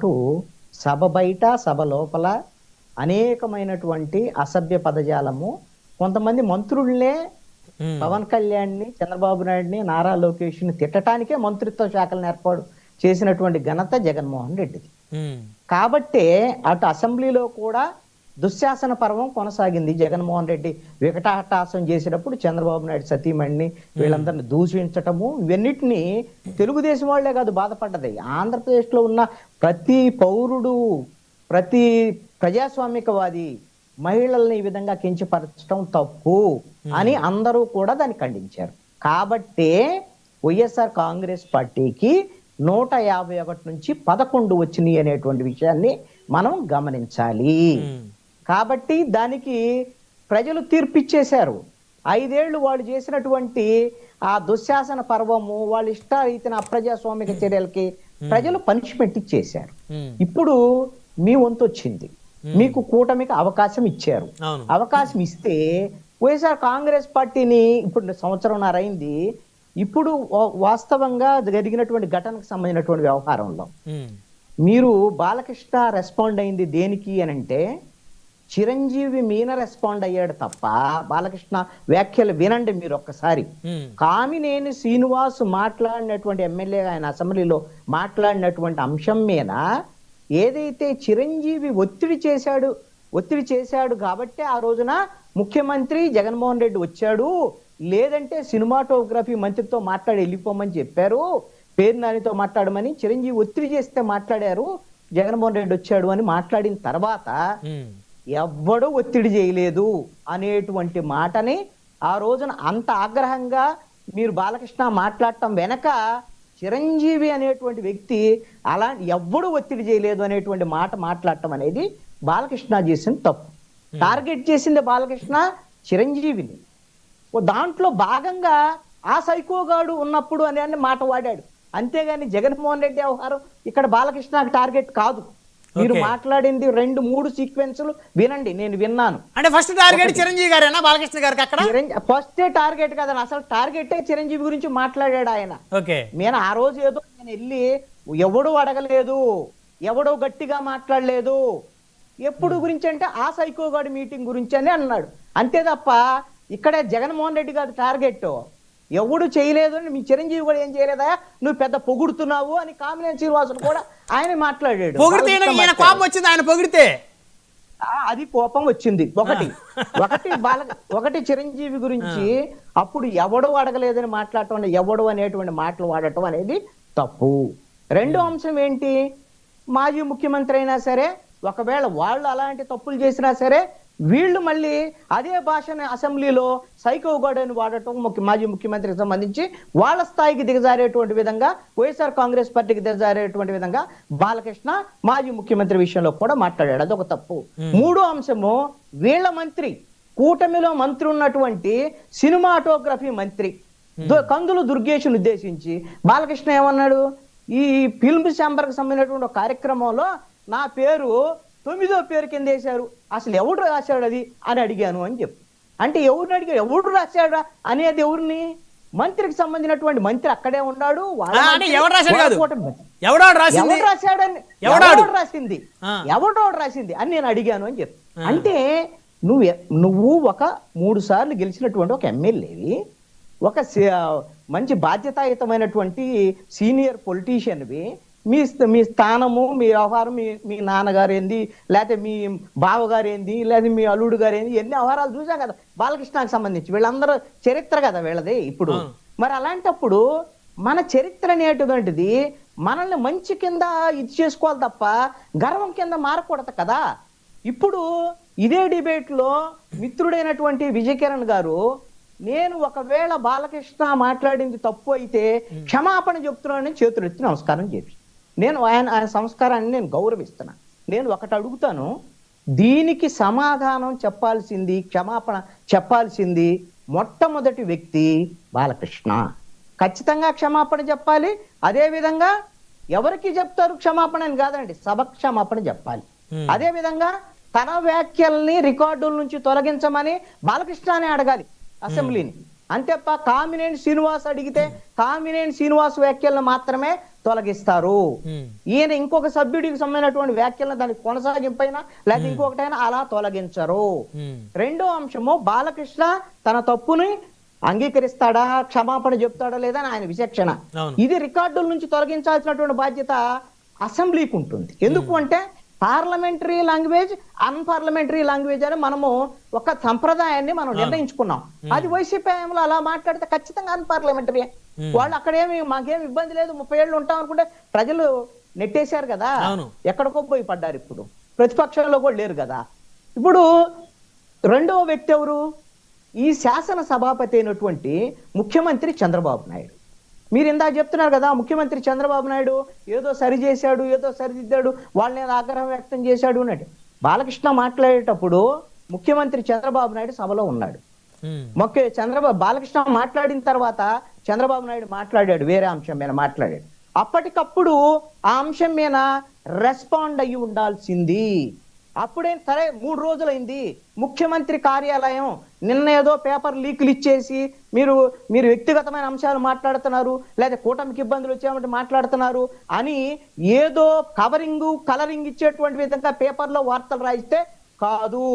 పాటు సభ బయట సభ లోపల అనేకమైనటువంటి అసభ్య పదజాలము, కొంతమంది మంత్రుల్నే పవన్ కళ్యాణ్ని, చంద్రబాబు నాయుడిని, నారా లోకేష్ని తిట్టడానికే మంత్రిత్వ శాఖలను ఏర్పాటు చేసినటువంటి ఘనత జగన్మోహన్ రెడ్డిది. కాబట్టే అటు అసెంబ్లీలో కూడా దుశ్శాసన పర్వం కొనసాగింది. జగన్మోహన్ రెడ్డి వికటాటహాసం చేసినప్పుడు చంద్రబాబు నాయుడు సతీమణిని వీళ్ళందరినీ దూషించటము, ఇవన్నిటిని తెలుగుదేశం వాళ్లే కాదు బాధపడ్డది, ఆంధ్రప్రదేశ్లో ఉన్న ప్రతి పౌరుడు, ప్రతి ప్రజాస్వామికవాది మహిళల్ని ఈ విధంగా కించపరచడం తప్పు అని అందరూ కూడా దాన్ని ఖండించారు. కాబట్టే వైఎస్ఆర్ కాంగ్రెస్ పార్టీకి 151 నుంచి 11 వచ్చినాయి అనేటువంటి విషయాన్ని మనం గమనించాలి. కాబట్టి దానికి ప్రజలు తీర్పిచ్చేశారు. 5 ఏళ్లు వాళ్ళు చేసినటువంటి ఆ దుశ్శాసన పర్వము, వాళ్ళ ఇష్టారీతిన అప్రజాస్వామిక చర్యలకి ప్రజలు పనిష్మెంట్ ఇచ్చేశారు. ఇప్పుడు మీ వంతు వచ్చింది, మీకు కూటమికి అవకాశం ఇచ్చారు. అవకాశం ఇస్తే వైఎస్ఆర్ కాంగ్రెస్ పార్టీని ఇప్పుడు 1.5 సంవత్సరం అయింది. ఇప్పుడు వాస్తవంగా జరిగినటువంటి ఘటనకు సంబంధించినటువంటి వ్యవహారంలో మీరు బాలకృష్ణ రెస్పాండ్ అయింది దేనికి అని అంటే, చిరంజీవి మీన రెస్పాండ్ అయ్యాడు తప్ప బాలకృష్ణ వ్యాఖ్యలు వినండి మీరు ఒక్కసారి. కామినేని శ్రీనివాస్ మాట్లాడినటువంటి ఎమ్మెల్యే ఆయన అసెంబ్లీలో మాట్లాడినటువంటి అంశం మీద ఏదైతే చిరంజీవి ఒత్తిడి చేశాడు కాబట్టి ఆ రోజున ముఖ్యమంత్రి జగన్మోహన్ రెడ్డి వచ్చాడు, లేదంటే సినిమాటోగ్రఫీ మంత్రితో మాట్లాడి వెళ్ళిపోమని చెప్పారు, పేరు నానితో మాట్లాడమని చిరంజీవి ఒత్తిడి చేస్తే మాట్లాడారు, జగన్మోహన్ రెడ్డి వచ్చాడు అని మాట్లాడిన తర్వాత ఎవ్వడూ ఒత్తిడి చేయలేదు అనేటువంటి మాటని ఆ రోజున అంత ఆగ్రహంగా మీరు బాలకృష్ణ మాట్లాడటం వెనక చిరంజీవి అనేటువంటి వ్యక్తి అలా ఎవ్వడూ ఒత్తిడి చేయలేదు అనేటువంటి మాట మాట్లాడటం అనేది బాలకృష్ణ చేసిన తప్పు. టార్గెట్ చేసింది బాలకృష్ణ చిరంజీవిని. దాంట్లో భాగంగా ఆ సైకోగాడు ఉన్నప్పుడు అనే మాట వాడాడు, అంతేగాని జగన్మోహన్ రెడ్డి వ్యవహారం ఇక్కడ బాలకృష్ణకి టార్గెట్ కాదు. మీరు మాట్లాడింది 2-3 సీక్వెన్సులు వినండి, నేను విన్నాను. అంటే ఫస్ట్ టార్గెట్ చిరంజీవి గారేనా బాలకృష్ణ గారికి? అక్కడ ఫస్ట్ టార్గెట్ కదా, అసలు టార్గెటే చిరంజీవి గురించి మాట్లాడాడు ఆయన. నేను ఆ రోజు ఏదో నేను వెళ్ళి ఎవడు అడగలేదు, ఎవడో గట్టిగా మాట్లాడలేదు, ఎప్పుడు గురించి అంటే ఆ సైకోగాడి మీటింగ్ గురించి అని అన్నాడు, అంతే తప్ప ఇక్కడ జగన్మోహన్ రెడ్డి గారి టార్గెట్ ఎవడు చేయలేదు అని, మీ చిరంజీవి కూడా ఏం చేయలేదా, నువ్వు పెద్ద పొగుడుతున్నావు అని కామినేని శ్రీనివాసులు కూడా ఆయన మాట్లాడాడు. కోపం వచ్చింది ఆయన పొగిడితే, అది కోపం వచ్చింది. ఒకటి చిరంజీవి గురించి అప్పుడు ఎవడో అడగలేదని మాట్లాడటం, ఎవడు అనేటువంటి మాటలు వాడటం అనేది తప్పు. రెండో అంశం ఏంటి, మాజీ ముఖ్యమంత్రి అయినా సరే ఒకవేళ వాళ్ళు అలాంటి తప్పులు చేసినా సరే వీళ్ళు మళ్ళీ అదే భాషని అసెంబ్లీలో సైకోగాడని వాడటం, మాజీ ముఖ్యమంత్రికి సంబంధించి వాళ్ళ స్థాయికి దిగజారేటువంటి విధంగా, వైఎస్ఆర్ కాంగ్రెస్ పార్టీకి దిగజారేటువంటి విధంగా బాలకృష్ణ మాజీ ముఖ్యమంత్రి విషయంలో కూడా మాట్లాడాడు, అదొక తప్పు. మూడో అంశము, వీళ్ళ మంత్రి, కూటమిలో మంత్రి ఉన్నటువంటి సినిమాటోగ్రఫీ మంత్రి కందులు దుర్గేష్ను ఉద్దేశించి బాలకృష్ణ ఏమన్నాడు, ఈ ఫిల్మ్ ఛాంబర్కి సంబంధించినటువంటి ఒక కార్యక్రమంలో నా పేరు 9వ పేరు కింద వేశారు, అసలు ఎవడు రాశాడు అది అని అడిగాను అని చెప్పి. అంటే ఎవరిని అడిగాడు, ఎవడు రాశాడా అనేది ఎవరిని, మంత్రికి సంబంధించినటువంటి మంత్రి అక్కడే ఉన్నాడు, ఎవడో రాసింది అని నేను అడిగాను అని చెప్పి. అంటే నువ్వు ఒక 3 సార్లు గెలిచినటువంటి ఒక ఎమ్మెల్యేవి, ఒక మంచి బాధ్యతాయుతమైనటువంటి సీనియర్ పొలిటీషియన్వి, మీ స్థానము, మీ వ్యవహారం, మీ నాన్నగారు ఏంది, లేకపోతే మీ బావగారు ఏంది, లేదా మీ అల్లుడు గారు ఏంది, ఎన్ని వ్యవహారాలు చూసాం కదా బాలకృష్ణకి సంబంధించి. వీళ్ళందరూ చరిత్ర కదా వీళ్ళది ఇప్పుడు. మరి అలాంటప్పుడు మన చరిత్ర అనేటువంటిది మనల్ని మంచి కింద ఇది చేసుకోవాలి తప్ప గర్వం కింద మారకూడదు కదా. ఇప్పుడు ఇదే డిబేట్లో మిత్రుడైనటువంటి విజయ్ కిరణ్ గారు, నేను ఒకవేళ బాలకృష్ణ మాట్లాడింది తప్పు అయితే క్షమాపణ చెప్తున్నానని చేతులు ఎత్తి నమస్కారం చేసి, నేను ఆయన సంస్కారాన్ని నేను గౌరవిస్తున్నా. నేను ఒకటి అడుగుతాను, దీనికి సమాధానం చెప్పాల్సింది, క్షమాపణ చెప్పాల్సింది మొట్టమొదటి వ్యక్తి బాలకృష్ణ. ఖచ్చితంగా క్షమాపణ చెప్పాలి. అదే విధంగా ఎవరికి చెప్తారు క్షమాపణ అని కాదండి, సభ క్షమాపణ చెప్పాలి. అదే విధంగా తన వ్యాఖ్యల్ని రికార్డుల నుంచి తొలగించమని బాలకృష్ణనే అడగాలి అసెంబ్లీని. అంతేప్ప కామినేని శ్రీనివాస్ అడిగితే కామినేని శ్రీనివాస్ వ్యాఖ్యలను మాత్రమే తొలగిస్తారు. ఈయన ఇంకొక సభ్యుడికి సంబంధించినటువంటి వ్యాఖ్యలను దానికి కొనసాగింపైనా లేకపోతే ఇంకొకటైనా అలా తొలగించరు. రెండో అంశము, బాలకృష్ణ తన తప్పుని అంగీకరిస్తాడా, క్షమాపణ చెప్తాడా లేదా అని ఆయన విచక్షణ. ఇది రికార్డుల నుంచి తొలగించాల్సినటువంటి బాధ్యత అసెంబ్లీకి ఉంటుంది. ఎందుకు అంటే పార్లమెంటరీ లాంగ్వేజ్, అన్పార్లమెంటరీ లాంగ్వేజ్ అని మనము ఒక సంప్రదాయాన్ని మనం నిర్ణయించుకున్నాం. అది వైసీపీ హయాంలో అలా మాట్లాడితే ఖచ్చితంగా అన్పార్లమెంటరీ. వాళ్ళు అక్కడేమి మాకేమి ఇబ్బంది లేదు, 30 ఏళ్ళు ఉంటాం అనుకుంటే ప్రజలు నెట్టేశారు కదా, ఎక్కడికో పోయి పడ్డారు. ఇప్పుడు ప్రతిపక్షంలో కూడా లేరు కదా. ఇప్పుడు రెండవ వ్యక్తి ఎవరు? ఈ శాసన సభాపతి అయినటువంటి ముఖ్యమంత్రి చంద్రబాబు నాయుడు. మీరు ఇందాక చెప్తున్నారు కదా, ముఖ్యమంత్రి చంద్రబాబు నాయుడు ఏదో సరి చేశాడు, ఏదో సరిదిద్దాడు, వాళ్ళని ఏదో ఆగ్రహం వ్యక్తం చేశాడు అన్నట్టు. బాలకృష్ణ మాట్లాడేటప్పుడు ముఖ్యమంత్రి చంద్రబాబు నాయుడు సభలో ఉన్నాడు. బాలకృష్ణ మాట్లాడిన తర్వాత చంద్రబాబు నాయుడు మాట్లాడాడు, వేరే అంశం మీద మాట్లాడాడు. అప్పటికప్పుడు ఆ అంశం మీద రెస్పాండ్ అయ్యి ఉండాల్సింది. అప్పుడే సరే 3 రోజులైంది, ముఖ్యమంత్రి కార్యాలయం నిన్న ఏదో పేపర్ లీకులు ఇచ్చేసి మీరు వ్యక్తిగతమైన అంశాలు మాట్లాడుతున్నారు, లేదా కూటమికి ఇబ్బందులు వచ్చామంటే మాట్లాడుతున్నారు అని ఏదో కలరింగ్ ఇచ్చేటువంటి విధంగా పేపర్లో వార్తలు రాయిస్తే కాదు.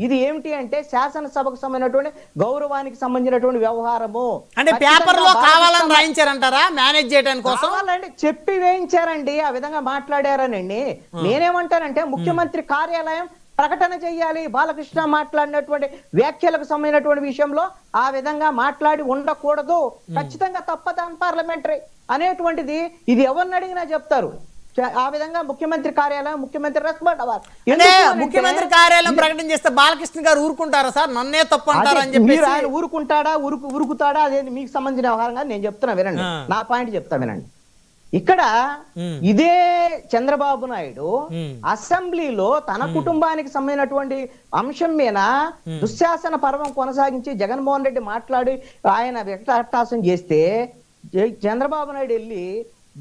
ఇది ఏమిటి అంటే శాసనసభకు సంబంధించినటువంటి గౌరవానికి సంబంధించినటువంటి వ్యవహారము. అంటే పేపర్ లో కావాలని రాయించారంటారా మేనేజ్ చేయడానికి కోసం? చెప్పి వేయించారండి, ఆ విధంగా మాట్లాడారనండి. నేనేమంటానంటే ముఖ్యమంత్రి కార్యాలయం ప్రకటన చెయ్యాలి. బాలకృష్ణ మాట్లాడినటువంటి వ్యాఖ్యలకు సంబంధించినటువంటి విషయంలో ఆ విధంగా మాట్లాడి ఉండకూడదు, ఖచ్చితంగా తప్పదు, అన్పార్లమెంటరీ అనేటువంటిది. ఇది ఎవరిని అడిగినా చెప్తారు. ఆ విధంగా ముఖ్యమంత్రి కార్యాలయం, ముఖ్యమంత్రి రెస్పాండ్ అవ్వాలి. అంటే ముఖ్యమంత్రి కార్యాలయం ప్రకటన చేస్తే బాలకృష్ణ గారు ఊరుకుంటారా సార్? నన్నే తప్పు అంటారు అని చెప్పి ఆయన ఊరుకుంటాడా, ఉరుకుతాడా, అదేది మీకు సంబంధించిన వ్యవహారంగా నేను చెప్తున్నా, వినండి. నా పాయింట్ చెప్తా వినండి. ఇక్కడ ఇదే చంద్రబాబు నాయుడు అసెంబ్లీలో తన కుటుంబానికి సంబంధించినటువంటి అంశం మీద దుశ్శాసన పర్వం కొనసాగించి జగన్మోహన్ రెడ్డి మాట్లాడి ఆయన వ్యక్తాసం చేస్తే చంద్రబాబు నాయుడు వెళ్ళి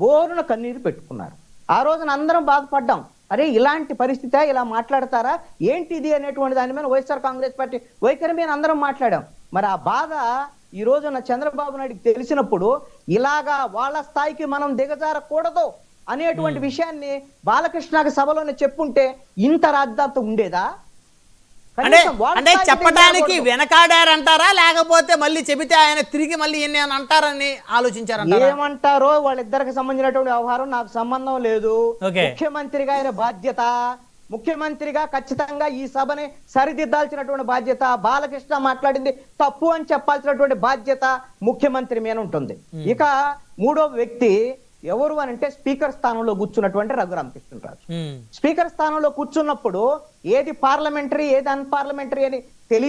బోరున కన్నీరు పెట్టుకున్నారు. ఆ రోజున అందరం బాధపడ్డాం, అరే ఇలాంటి పరిస్థితి, ఇలా మాట్లాడతారా ఏంటిది అనేటువంటి దాని మీద వైఎస్ఆర్ కాంగ్రెస్ పార్టీ వైఖరి మీద అందరం మాట్లాడాం. మరి ఆ బాధ ఈ రోజున చంద్రబాబు నాయుడికి తెలిసినప్పుడు ఇలాగా వాళ్ళ స్థాయికి మనం దిగజారకూడదు అనేటువంటి విషయాన్ని బాలకృష్ణకి సభలోనే చెప్పుంటే ఇంత రాద్ధాంతం ఉండేదా? అంటే చెప్పడానికి వెనకాడారంటారా, లేకపోతే మళ్ళీ చెబితే ఆయన తిరిగి మళ్ళీ ఎన్ని అంటారని ఆలోచించారంటారా? ఏమంటారో వాళ్ళిద్దరికి సంబంధించినటువంటి వ్యవహారం నాకు సంబంధం లేదు. ముఖ్యమంత్రిగా ఆయన బాధ్యత, ముఖ్యమంత్రిగా ఖచ్చితంగా ఈ సభని సరిదిద్దాల్సినటువంటి బాధ్యత, బాలకృష్ణ మాట్లాడింది తప్పు అని చెప్పాల్సినటువంటి బాధ్యత ముఖ్యమంత్రి మీద ఉంటుంది. ఇక మూడో వ్యక్తి ఎవరు అని అంటే స్పీకర్ స్థానంలో కూర్చున్నటువంటి రఘురామకృష్ణరాజు. స్పీకర్ స్థానంలో కూర్చున్నప్పుడు ఏది పార్లమెంటరీ ఏది అన్పార్లమెంటరీ అని తెలియ